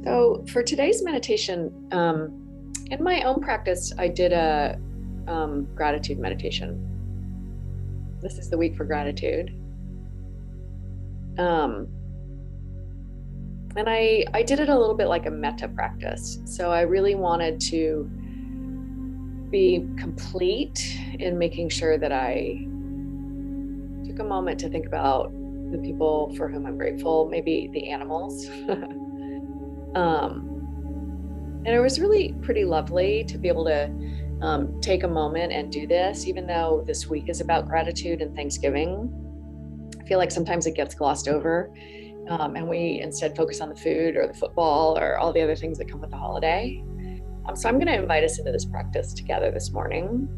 So for today's meditation, in my own practice, I did a gratitude meditation. This is the week for gratitude. And I did it a little bit like a metta practice. So I really wanted to be complete in making sure that I took a moment to think about the people for whom I'm grateful, maybe the animals. And it was really pretty lovely to be able to take a moment and do this, even though this week is about gratitude and Thanksgiving. I feel like sometimes it gets glossed over, and we instead focus on the food or the football or all the other things that come with the holiday. So I'm going to invite us into this practice together this morning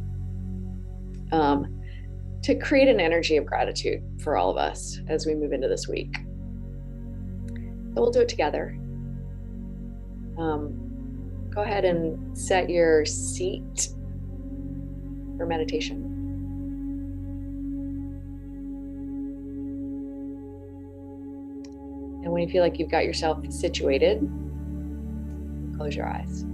to create an energy of gratitude for all of us as we move into this week. So we'll do it together. Go ahead and set your seat for meditation. And when you feel like you've got yourself situated, close your eyes.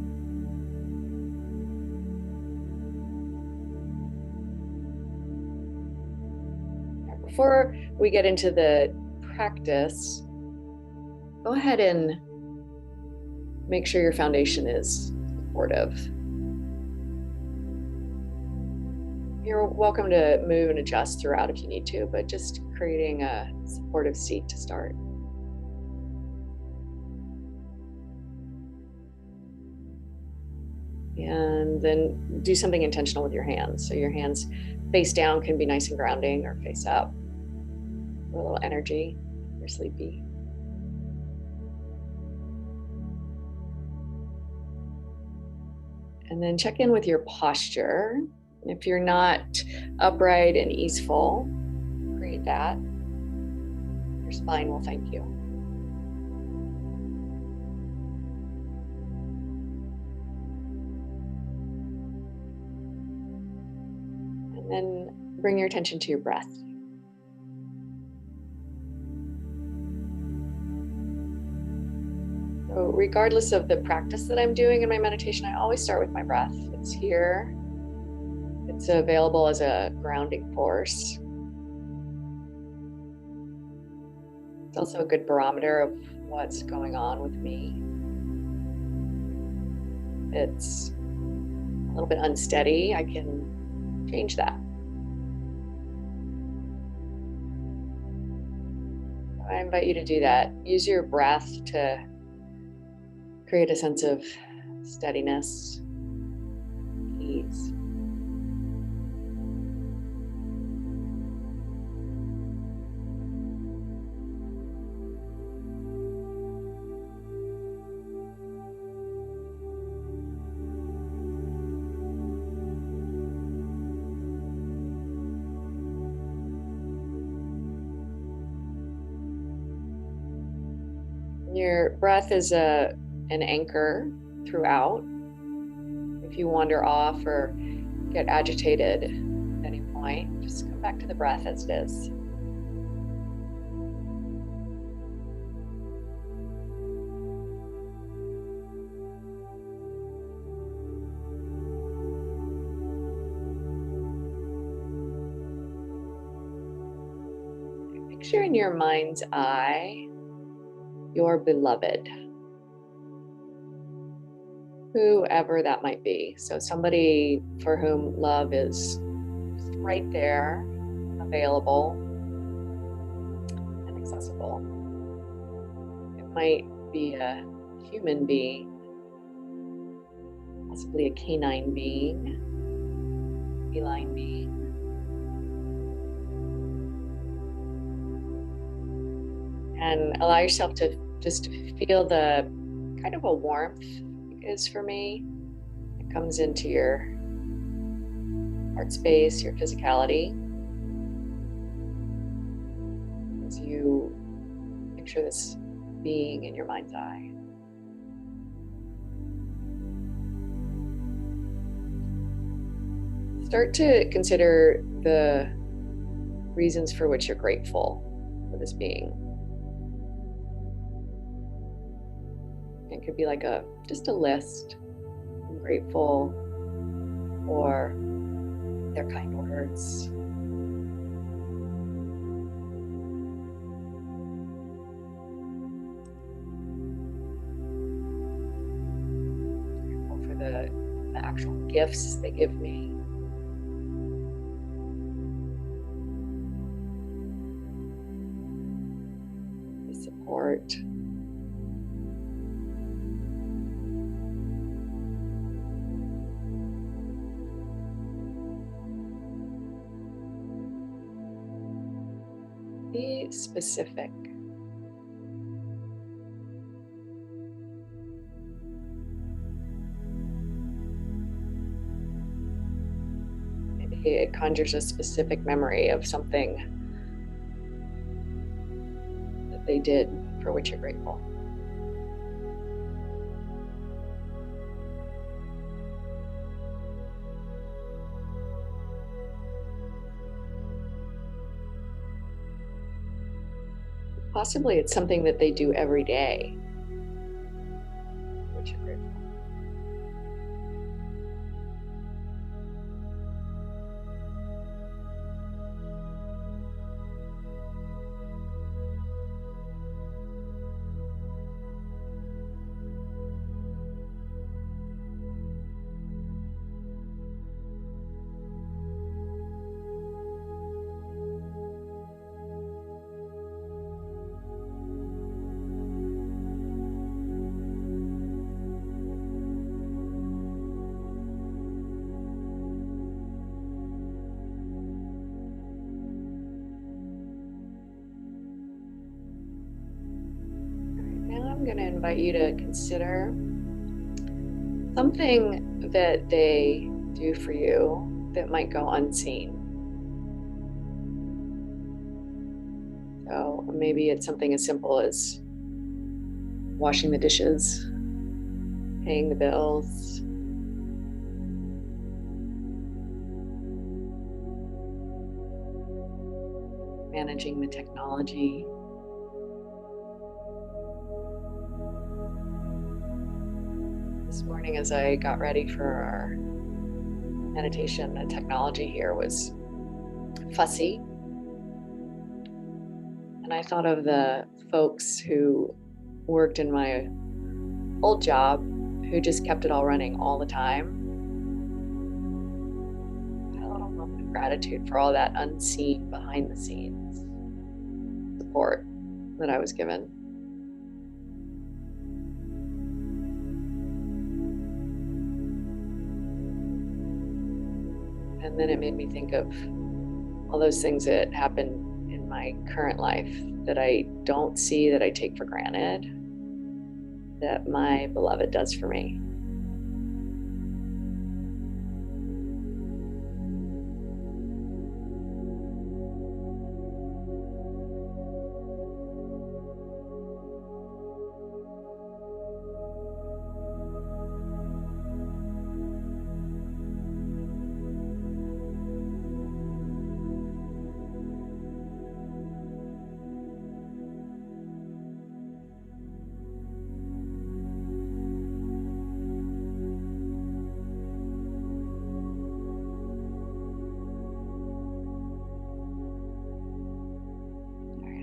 Before we get into the practice, go ahead and make sure your foundation is supportive. You're welcome to move and adjust throughout if you need to, but just creating a supportive seat to start. And then do something intentional with your hands. So your hands face down can be nice and grounding, or face up for a little energy if you're sleepy. And then check in with your posture. If you're not upright and easeful, create that. Your spine will thank you. And then bring your attention to your breath. So regardless of the practice that I'm doing in my meditation, I always start with my breath. It's here. It's available as a grounding force. It's also a good barometer of what's going on with me. It's a little bit unsteady. I can change that. I invite you to do that. Use your breath to create a sense of steadiness, ease. Your breath is an anchor throughout. If you wander off or get agitated at any point, just come back to the breath as it is. Picture in your mind's eye your beloved, whoever that might be. So somebody for whom love is right there, available and accessible. It might be a human being, possibly a canine being, feline being. And allow yourself to just feel the kind of a warmth is for me. It comes into your heart space, your physicality. As you picture this being in your mind's eye. Start to consider the reasons for which you're grateful for this being. It could be like just a list. I'm grateful for their kind words. Grateful for the actual gifts they give me. The support. Be specific. Maybe it conjures a specific memory of something that they did for which you're grateful. Possibly it's something that they do every day, for which you're grateful. I'm going to invite you to consider something that they do for you that might go unseen. So maybe it's something as simple as washing the dishes, paying the bills, managing the technology. This morning, as I got ready for our meditation, the technology here was fussy. And I thought of the folks who worked in my old job who just kept it all running all the time. I had a little moment of gratitude for all that unseen, behind the scenes support that I was given. And then it made me think of all those things that happen in my current life that I don't see, that I take for granted, that my beloved does for me.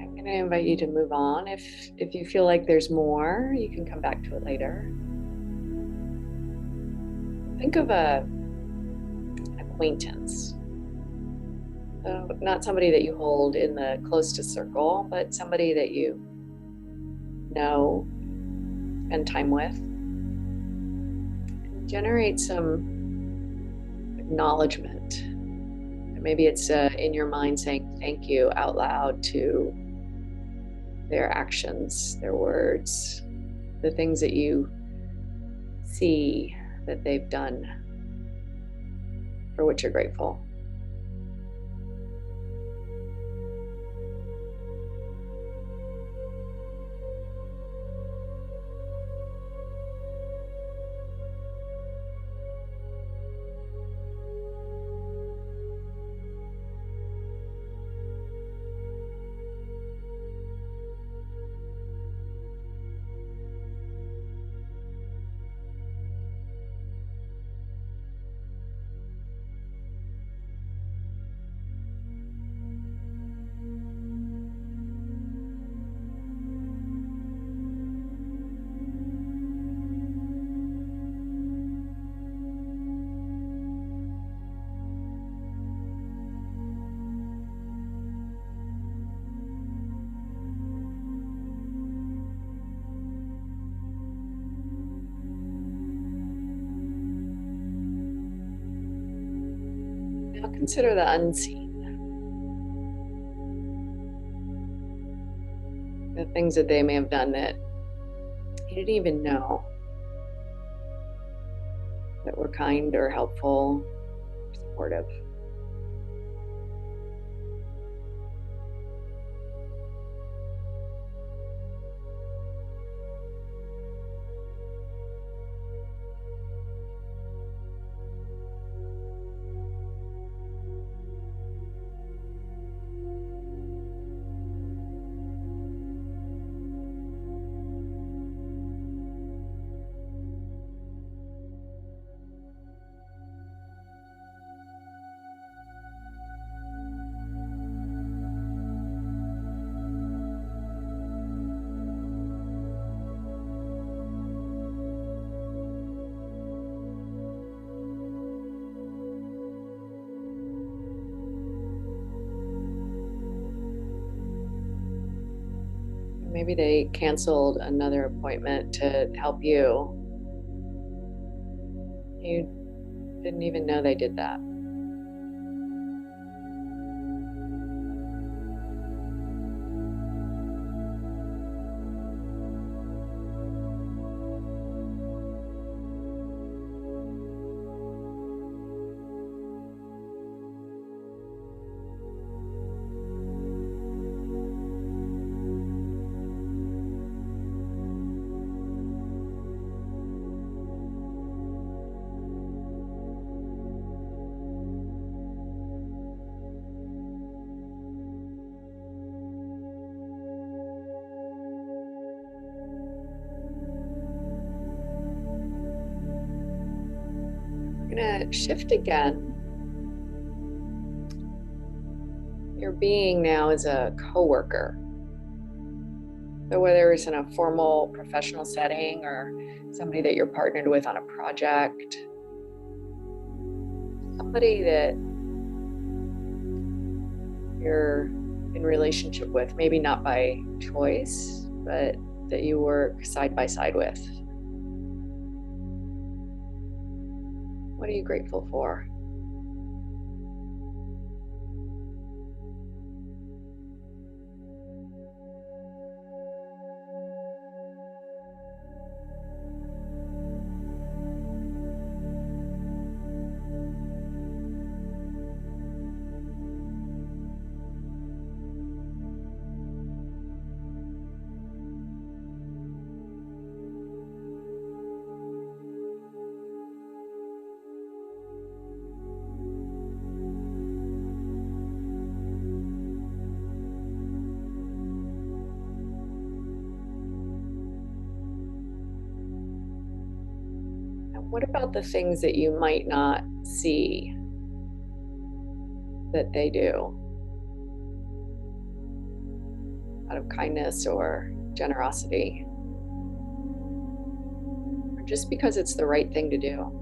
I'm going to invite you to move on. If you feel like there's more, you can come back to it later. Think of an acquaintance. So not somebody that you hold in the closest circle, but somebody that you know, spend time with. Generate some acknowledgement. Maybe it's in your mind saying thank you out loud to their actions, their words, the things that you see that they've done, for which you're grateful. Now consider the unseen, the things that they may have done that you didn't even know that were kind or helpful, or supportive. Maybe they canceled another appointment to help you. You didn't even know they did that. We're going to shift again. Your being now is a coworker. So whether it's in a formal professional setting or somebody that you're partnered with on a project, somebody that you're in relationship with, maybe not by choice, but that you work side by side with. What are you grateful for? What about the things that you might not see that they do out of kindness or generosity, or just because it's the right thing to do?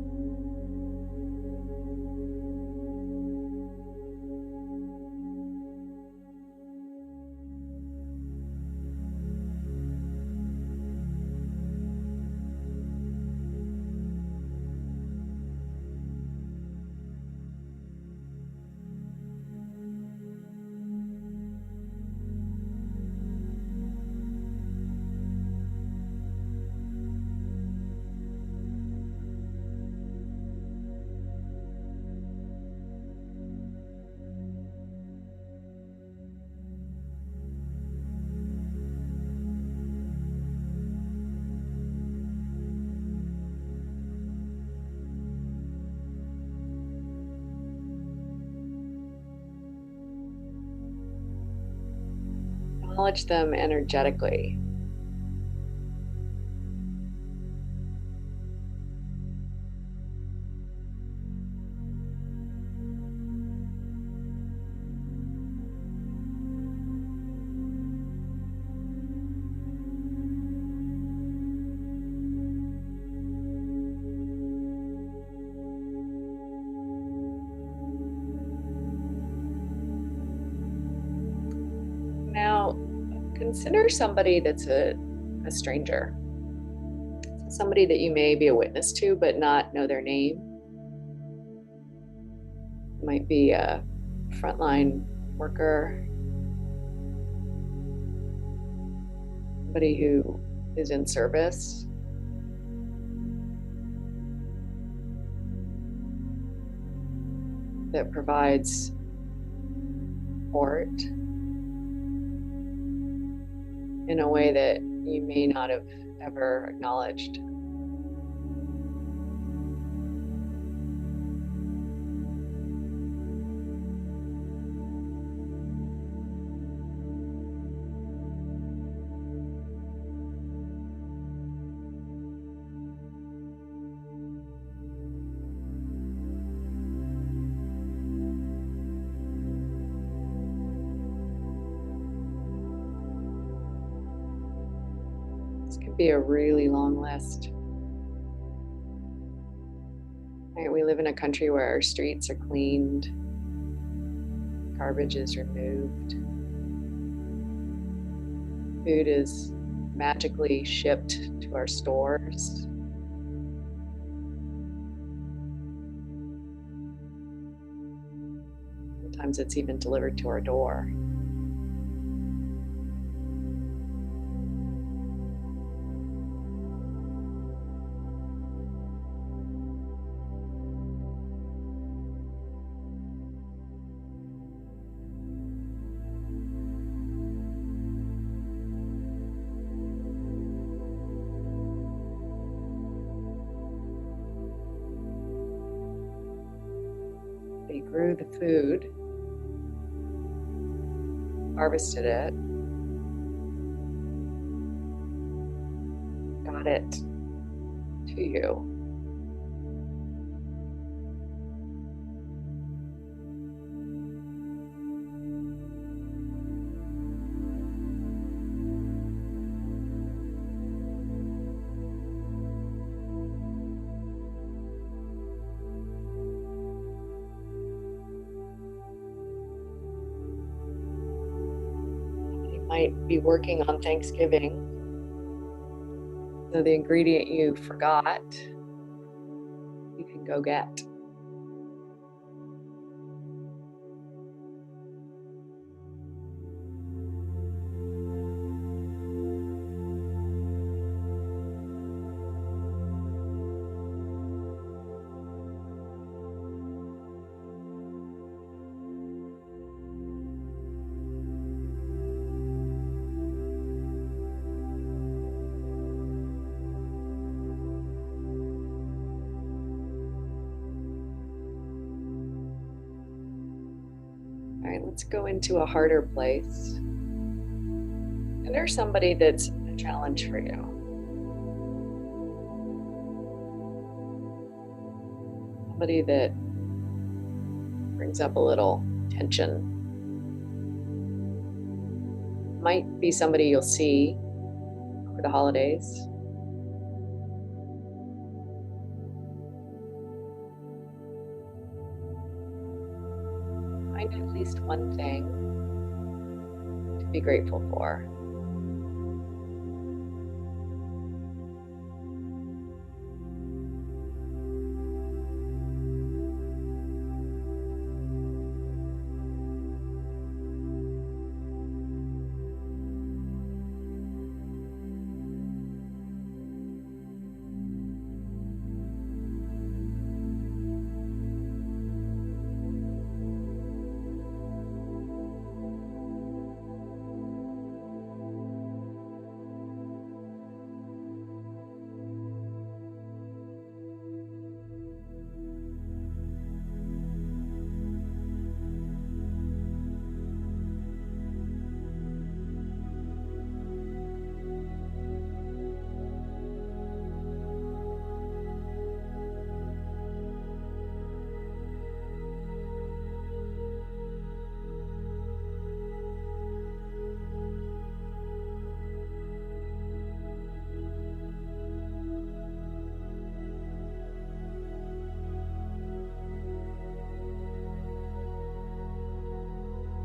Acknowledge them energetically. Now, consider somebody that's a stranger, somebody that you may be a witness to but not know their name. It might be a frontline worker, somebody who is in service. That provides support in a way that you may not have ever acknowledged. This could be a really long list. Right, we live in a country where our streets are cleaned, garbage is removed, food is magically shipped to our stores. Sometimes it's even delivered to our door. They grew the food, harvested it, got it to you. You might be working on Thanksgiving. So the ingredient you forgot, you can go get. All right, let's go into a harder place. And there's somebody that's a challenge for you. Somebody that brings up a little tension. Might be somebody you'll see over the holidays. Find at least one thing to be grateful for.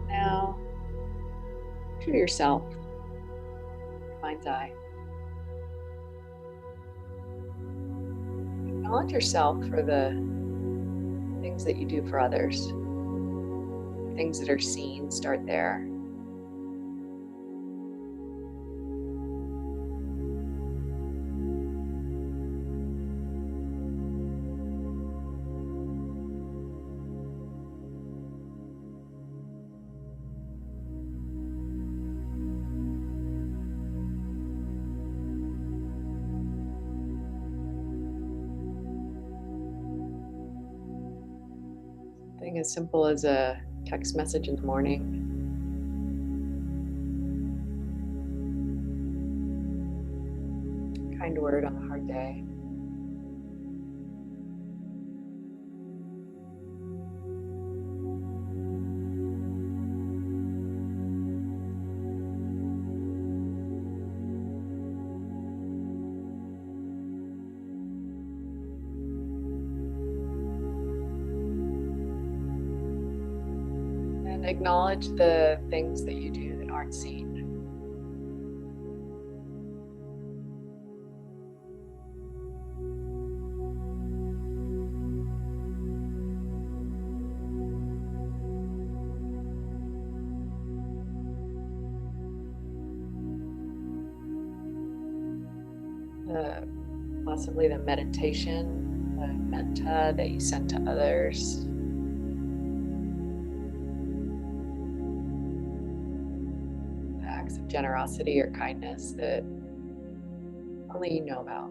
Now, to yourself, your mind's eye. Acknowledge yourself for the things that you do for others. things that are seen, start there. Something as simple as a text message in the morning. Kind word on a hard day. And acknowledge the things that you do that aren't seen. The, possibly the meditation, the metta that you send to others. The acts of generosity or kindness that only you know about.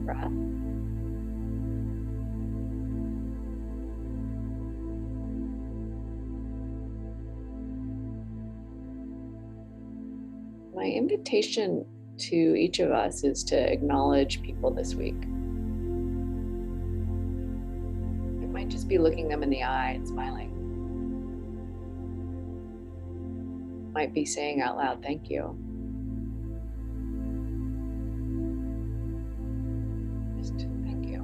Breath. My invitation to each of us is to acknowledge people this week. It might just be looking them in the eye and smiling. It might be saying out loud, thank you. Just thank you.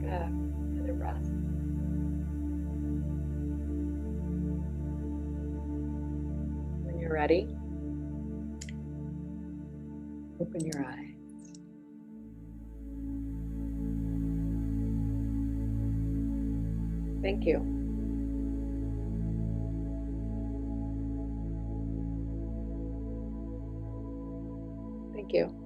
Take another breath. When you're ready, open your eyes. Thank you. Thank you.